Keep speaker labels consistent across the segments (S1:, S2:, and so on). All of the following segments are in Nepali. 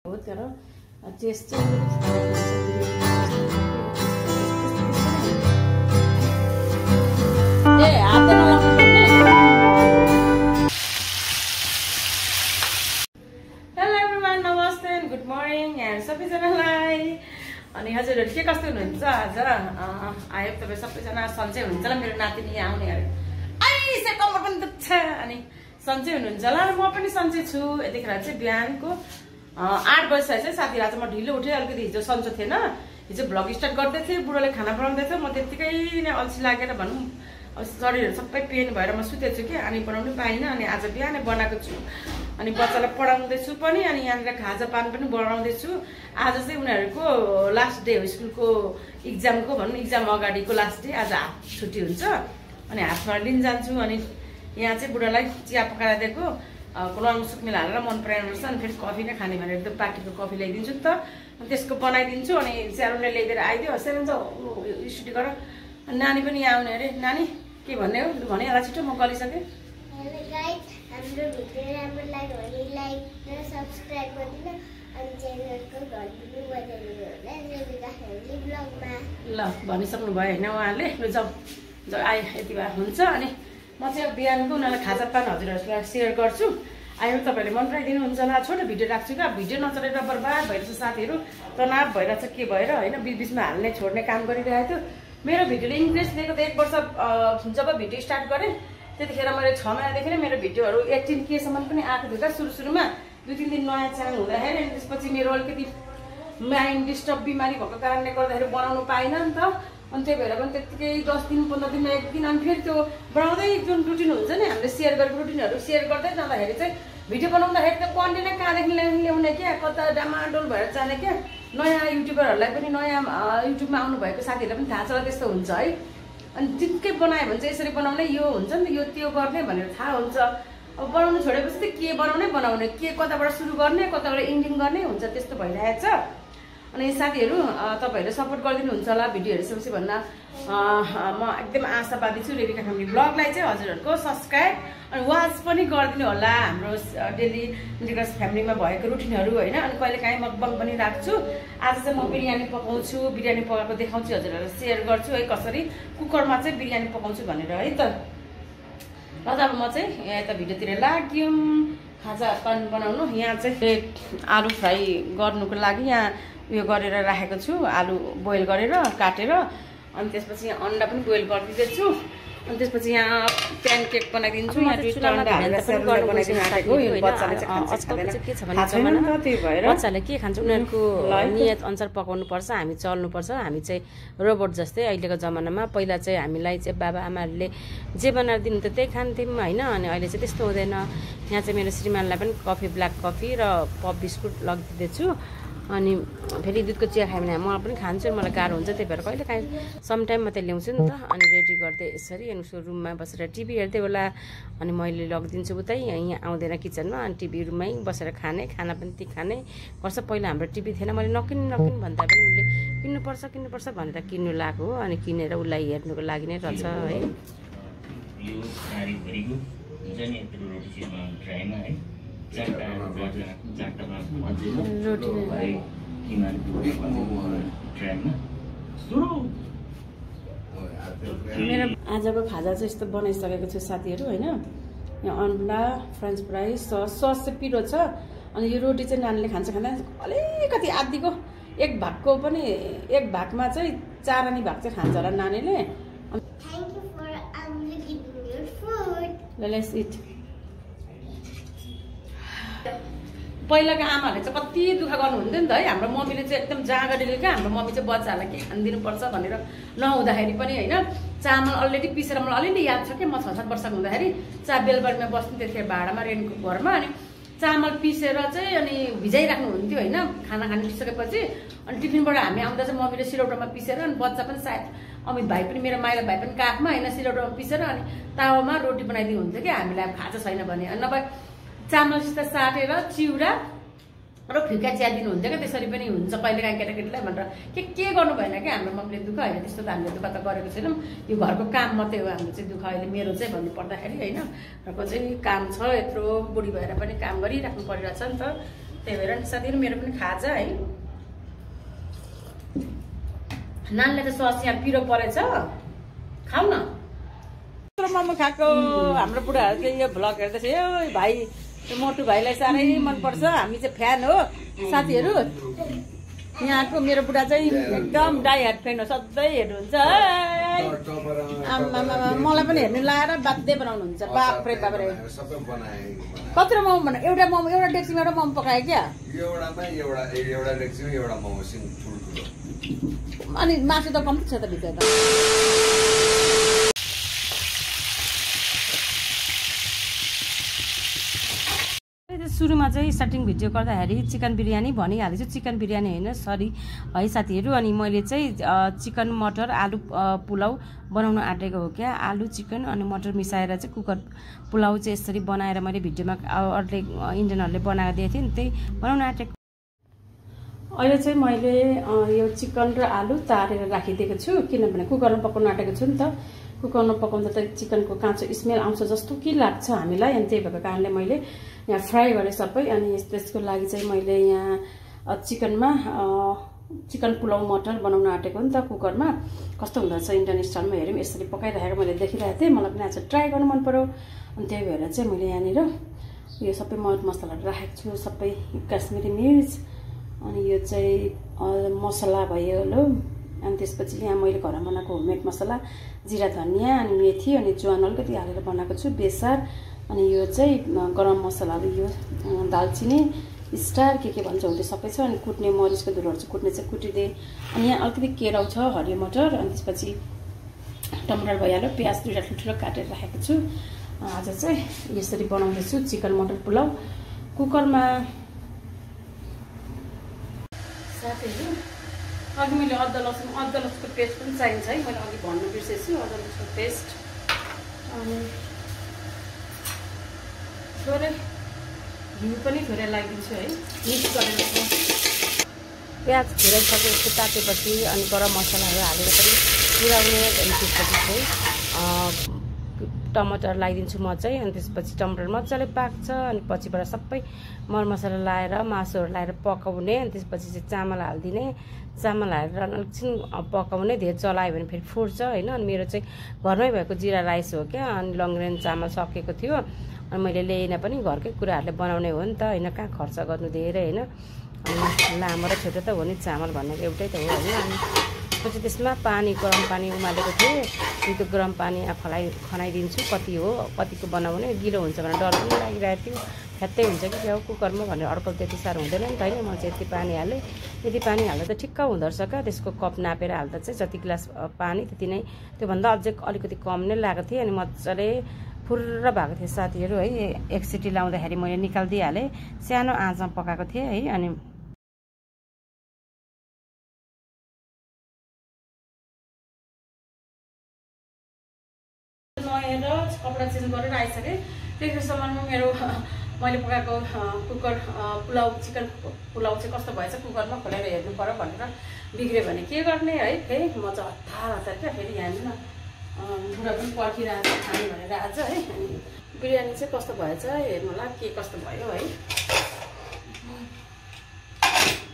S1: हो तर टेस्ट चाहिँ हात नलाउनु पर्ने। हेलो एभ्रिवान, नमस्ते एन्ड गुड मर्निङ एन्ड सबैजनालाई। अनि हजुरहरू के कस्तो हुनुहुन्छ? आज आयो तपाईँ सबैजना सन्चै हुनुहुन्छ होला। मेरो नातिनी आउने आइसे कम्मर पनि दुख्छ अनि सन्चै हुनुहुन्छ होला। म पनि सन्चै छु। यतिखेर चाहिँ बिहानको 8 बजिसकेको छ। साथी आज म ढिलो उठेँ, अलिकति हिजो सन्चो थिएन। हिजो भ्लग स्टार्ट गर्दै थिएँ, बुढोले खाना बनाउँदै थियो। म त्यत्तिकै नै अल्छी लागेर भनौँ अब शरीरहरू सबै पेन भएर म सुतेको छु कि अनि बनाउनु पाइनँ। अनि आज बिहानै बनाएको छु अनि बच्चालाई पढाउँदैछु पनि अनि यहाँनिर खाजापान पनि बनाउँदैछु। आज चाहिँ उनीहरूको लास्ट डे हो, स्कुलको इक्जामको भनौँ, इक्जाम अगाडिको लास्ट डे। आज हाफ छुट्टी हुन्छ अनि हाफमा लिन जान्छु। अनि यहाँ चाहिँ बुढालाई चिया पकाएर दिएको, लङ सुक्मेल हालेर मन पराउनुपर्छ। अनि फेरि कफी नै खाने भनेर त पार्टीको कफी ल्याइदिन्छु नि त, त्यसको बनाइदिन्छु। अनि स्यारोनले ल्याइदिएर आइदियो। स्यारोन चाहिँ स्टडी गर। नानी पनि यहाँ आउने अरे। नानी के भन्ने हो भनिहाल छिटो, म गलिसकेँ।
S2: हाम्रो भिडियो राम्रो लाग्यो भने लाइक र सब्स्क्राइब गरिदिनु अनि च्यानलको घन्टी बजाइदिनु होला रेबिका फ्यामिली ब्लगमा।
S1: ल भनिसक्नु भयो होइन उहाँले। जाउँ आए यति भए हुन्छ। अनि म चाहिँ बिहानको उनीहरूलाई खाजापान हजुरहरूलाई सेयर गर्छु। आयो तपाईँहरूले मन पराइदिनुहुन्छ होला। छोटो भिडियो राख्छु क्या, भिडियो नचलेर बर्बाद भइरहेछ साथीहरू, तनाव भइरहेछ के भएर होइन। बिचमा हाल्ने छोड्ने काम गरिरहेको थियो। मेरो भिडियोले इन्ट्रेस्ट दिएको त 1 वर्ष जब भिडियो स्टार्ट गरेँ त्यतिखेर मैले 6 महिनादेखि नै मेरो भिडियोहरू 18K सम्म पनि आएको थियो क्या। सुरुमा 2-3 दिन नयाँ च्यानल हुँदाखेरि। अनि त्यसपछि मेरो अलिकति माइन्ड डिस्टर्ब बिमारी भएको कारणले गर्दाखेरि बनाउनु पाइनँ नि त। अनि त्यही भएर पनि त्यत्तिकै 10 दिन 15 दिनमा 1 दिन। अनि फेरि त्यो बनाउँदै जुन रुटिन हुन्छ नि हामीले सेयर गरेको रुटिनहरू सेयर गर्दै जाँदाखेरि चाहिँ भिडियो बनाउँदाखेरि त कन्टेन्ट कहाँदेखि ल्याउने क्या, कता डामाडोल भएर जाने क्या। नयाँ युट्युबरहरूलाई पनि, नयाँ युट्युबमा आउनुभएको साथीहरूलाई पनि थाहा छ त्यस्तो हुन्छ है। अनि जित्कै बनायो भने चाहिँ यसरी बनाउने, यो हुन्छ नि त, यो त्यो गर्ने भनेर थाहा हुन्छ। अब बनाउनु छोडेपछि त के बनाउने के कताबाट सुरु गर्ने कताबाट इन्डिङ गर्ने हुन्छ, त्यस्तो भइरहेको छ। अनि साथीहरू तपाईँहरूले सपोर्ट गरिदिनुहुन्छ होला भिडियो हेरेपछि भन्दा म एकदम आशावादी छु। रेबिका फ्यामिली ब्लगलाई चाहिँ हजुरहरूको सब्सक्राइब अनि वाच पनि गरिदिनु होला। हाम्रो डेली रेबिकास फ्यामिलीमा भएको रुटिनहरू होइन। अनि कहिलेकाहीँ मकबङ पनि राख्छु। आज चाहिँ म बिरयानी पकाउँछु, बिरयानी पकाएको देखाउँछु, हजुरहरूलाई सेयर गर्छु है कसरी कुकरमा चाहिँ बिरयानी पकाउँछु भनेर है त। र त अब म चाहिँ यता भिडियोतिर लाग्यौँ खाजापान बनाउनु। यहाँ चाहिँ आलु फ्राई गर्नुको लागि यहाँ उयो गरेर राखेको छु, आलु बोइल गरेर काटेर। अनि त्यसपछि यहाँ अन्डा पनि बोइल गरिदिँदैछु। अनि त्यसपछि यहाँ प्यान केक बनाइदिन्छु। यहाँ
S3: बच्चाले के खान्छ उनीहरूको नियत अनुसार पकाउनु पर्छ। हामी चल्नुपर्छ। हामी चाहिँ रोबोट जस्तै अहिलेको जमानामा। पहिला चाहिँ हामीलाई चाहिँ बाबा आमाहरूले जे बनाएर दिनु त त्यही खान्थ्यौँ होइन। अनि अहिले चाहिँ त्यस्तो हुँदैन। यहाँ चाहिँ मेरो श्रीमानलाई पनि कफी, ब्ल्याक कफी र पप बिस्कुट लगिदिँदैछु। अनि फेरि दुधको चिया खायो भने मलाई पनि खान्छु, मलाई गाह्रो हुन्छ। त्यही भएर कहिले काहीँ समटाइम मात्रै ल्याउँछु नि त। अनि रेडी गर्दै यसरी अनि उसको रुममा बसेर टिभी हेर्दै होला। अनि मैले लगिदिन्छु उतै, यहाँ आउँदैन किचनमा। अनि टिभी रुममै बसेर खाना पनि त्यही खाने गर्छ। पहिला हाम्रो टिभी थिएन, मैले नकिन भन्दा पनि उसले किन्नुपर्छ भनेर किन्नु लाग्यो हो। अनि किनेर उसलाई हेर्नुको लागि नै रहेछ है।
S1: मेरो आजको खाजा चाहिँ यस्तो बनाइसकेको छु साथीहरू होइन। यहाँ अन्डा, फ्रेन्च फ्राई, सस चाहिँ पिरो छ। अनि यो रोटी चाहिँ नानीले खान्छ अलिकति आधीको 1 भागको पनि 1 भागमा चाहिँ 4 आनी भाग चाहिँ खान्छ होला नानीले। Let's it. पहिलाको आमाहरूले चाहिँ कति दुःख गर्नुहुन्थ्यो नि त है। हाम्रो मम्मीले चाहिँ एकदम जाँगरीले क्या, हाम्रो मम्मी चाहिँ बच्चाहरूलाई के खानिदिनुपर्छ भनेर नहुँदाखेरि पनि होइन। चामल अलरेडी पिसेर मलाई अलिअलि याद छ कि म 6-7 वर्षको हुँदाखेरि बेलबारीमा बस्नु त्यतिखेर भाडामा रेन्टको घरमा। अनि चामल पिसेर चाहिँ अनि भिजाइराख्नु हुन्थ्यो होइन खाना खानिसकेपछि। अनि टिफिनबाट हामी आउँदा चाहिँ मम्मीले सिलौटामा पिसेर, अनि बच्चा पनि सायद अमित भाइ पनि मेरो माइला भाइ पनि काखमा होइन सिलौटामा पिसेर अनि तावामा रोटी बनाइदिनु हुन्थ्यो कि हामीलाई खाजा छैन भने। अनि नभए चामलसित साटेर चिउरा र फिका चिया दिनुहुन्थ्यो क्या। त्यसरी पनि हुन्छ कहिलेकाहीँ केटाकेटीलाई भनेर के गर्नु भएन क्या हाम्रो मम्मीले दुःख होइन। त्यस्तो त हामीले दुःख त गरेको छैनौँ। यो घरको काम मात्रै हो हाम्रो चाहिँ दुःख अहिले मेरो चाहिँ भन्नु पर्दाखेरि होइन। घरको चाहिँ काम छ, यत्रो बुढी भएर पनि काम गरिराख्नु परिरहेछ नि त। त्यही भएर नि साथीहरू मेरो पनि खाजा है। नानीले त सस यहाँ पिरो परेछ, खाऊ न। मोमो खाएको हाम्रो बुढाहरूले यो भ्लग हेर्दैछ। ए भाइ मोटु भाइलाई साह्रै मनपर्छ, हामी चाहिँ फ्यान हो साथीहरू। यहाँको मेरो बुढा चाहिँ एकदम डाई हार्ट फ्यान हो, सधैँ हेर्नुहुन्छ। मलाई पनि हेर्नु लाएर बाध्य बनाउनुहुन्छ। बाफ्रे बाफ्रे कत्रो मोमो भन, एउटा मोमो एउटा डेक्चीमा एउटा मोमो पकायो क्या। अनि मासु त कम्ती छ त भित्र त। सुरुमा चाहिँ स्टार्टिङ भिडियो गर्दाखेरि चिकन बिरयानी भनिहालेछु। चिकन बिरयानी होइन, सरी है साथीहरू। अनि मैले चाहिँ चिकन मटर आलु पुलाउ बनाउन आँटेको हो क्या। आलु चिकन अनि मटर मिसाएर चाहिँ कुकर पुलाउ चाहिँ यसरी बनाएर मैले भिडियोमा अरूले इन्डियनहरूले बनाएको दिएको थिएँ नि, त्यही बनाउन आँटेको। अहिले चाहिँ मैले यो चिकन र आलु तारेर राखिदिएको छु, किनभने कुकरमा पकाउन आँटेको छु नि त। कुकरमा पकाउँदा त चिकनको काँचो स्मेल आउँछ जस्तो कि लाग्छ हामीलाई, अनि त्यही भएको कारणले मैले यहाँ फ्राई गरेँ सबै। अनि त्यसको लागि चाहिँ मैले यहाँ चिकनमा चिकन पुलाउ मटर बनाउन आँटेको नि त कुकरमा। कस्तो हुँदो रहेछ इन्डियन स्टाइलमा हेरौँ। यसरी पकाइराखेको मैले देखिरहेको थिएँ, मलाई पनि आज ट्राई गर्नु मन पर्यो। अनि त्यही भएर चाहिँ मैले यहाँनिर यो सबै मसलाहरू राखेको छु, सबै काश्मिरी मिर्च अनि यो चाहिँ मसला भयो लो। अनि त्यसपछि यहाँ मैले घरमा बनाएको होममेड मसला जिरा धनियाँ अनि मेथी अनि ज्वान अलिकति हालेर बनाएको छु, बेसार। अनि यो चाहिँ गरम मसलाहरू, यो दालचिनी स्टार के भन्छ हो त्यो सबै छ। अनि कुट्ने मरिचको धुलोहरू चाहिँ कुट्ने चाहिँ कुटिदिएँ। अनि यहाँ अलिकति केराउ छ, हरियो मटर, अनि त्यसपछि टमाटर भइहाल्यो, प्याज दुईवटा ठुल्ठुलो काटेर राखेको छु। आज चाहिँ यसरी बनाउँदैछु चिकन मटर पुलाउ कुकरमा। साथीहरू अघि मैले अदुवा लसुनको पेस्ट पनि चाहिन्छ है, मैले अघि भन्नु बिर्सेछु। अदुवा लसुनको पेस्ट अनि थोरै घिउ पनि थोरै लगाइदिन्छु है, मिक्स गरेर। प्याज धेरै सकेपछि काटेपछि अनि गरम मसलाहरू हालेर पनि मिलाउने। अनि त्यसपछि चाहिँ टमाटर लगाइदिन्छु म चाहिँ। अनि त्यसपछि टमाटर मजाले पाक्छ अनि पछिबाट सबै मरमसला लगाएर मासुहरू लगाएर पकाउने। अनि त्यसपछि चाहिँ चामल हालिदिने, चामल हालेर एकछिन पकाउने। धेरै चलायो भने फेरि फुट्छ होइन। अनि मेरो चाहिँ घरमै भएको जिरा राइस हो क्या, अनि लङ्ग्रेन चामल सकेको थियो। अनि मैले ल्याइन पनि घरकै कुराहरूले बनाउने हो नि त होइन, कहाँ खर्च गर्नु धेरै होइन। अनि लामो र छोटो त हो नि, चामल भनेको एउटै त हो होइन। अनि त्यसपछि त्यसमा गरम पानी उमालेको थिएँ, त्यो गरम पानी खनाइदिन्छु। कति हो कतिको बनाउने, गिलो हुन्छ भने डर पनि लागिरहेको थियो, फ्यात्तै हुन्छ कि क्या हो कुकरमा भनेर अड्कल त्यति साह्रो हुँदैन नि त होइन। म चाहिँ यति पानी हालेँ, यति पानी हाल्दा त ठिक्क हुँदो रहेछ क्या। त्यसको कप नापेर हाल्दा चाहिँ जति गिलास पानी त्यति नै, त्योभन्दा अझै अलिकति कम नै लगाएको थिएँ। अनि मजाले फुर्र भएको थियो साथीहरू है। एक सिटी लाउँदाखेरि मैले निकालिदिइहालेँ, सानो आँचमा पकाएको थिएँ है। अनि नुहाएर कपडा चेन्ज गरेर आइसकेँ। त्यतिसम्ममा मेरो मैले पकाएको कुकर पुलाउ चिकन पुलाउ चाहिँ कस्तो भएछ कुकरमा खोलेर हेर्नु पर्यो भनेर बिग्रियो भने के गर्ने है। फेरि म चाहिँ हतार क्या, फेरि यहाँनिर बुढा पनि पर्खिरहेको छ खाने भनेर आज है। अनि बिरयानी चाहिँ कस्तो भएछ हेर्नुला, के कस्तो भयो है।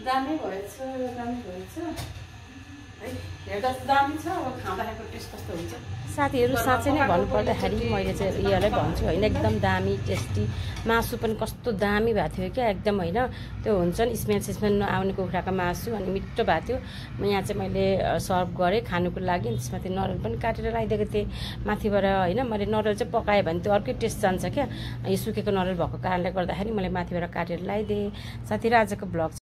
S1: दामी भएछ है, हेर्दा त दामी छ, अब खाँदाखेरिको टेस्ट कस्तो हुन्छ। साथीहरू साँच्चै नै भन्नुपर्दाखेरि मैले चाहिँ रियलै भन्छु होइन, एकदम दामी टेस्टी मासु पनि कस्तो दामी भएको थियो क्या एकदम होइन। त्यो हुन्छ नि स्मेल नआउने कुखुराको मासु, अनि मिठो भएको थियो। यहाँ चाहिँ मैले सर्भ गरेँ खानुको लागि। त्यसमाथि नरिवल पनि काटेर लगाइदिएको थिएँ माथिबाट होइन। मैले नरिवल चाहिँ पकाएँ भने त्यो अर्कै टेस्ट जान्छ क्या, यो सुकेको नरिवल भएको कारणले गर्दाखेरि मैले माथिबाट काटेर लगाइदिएँ। साथीहरू आजको ब्लग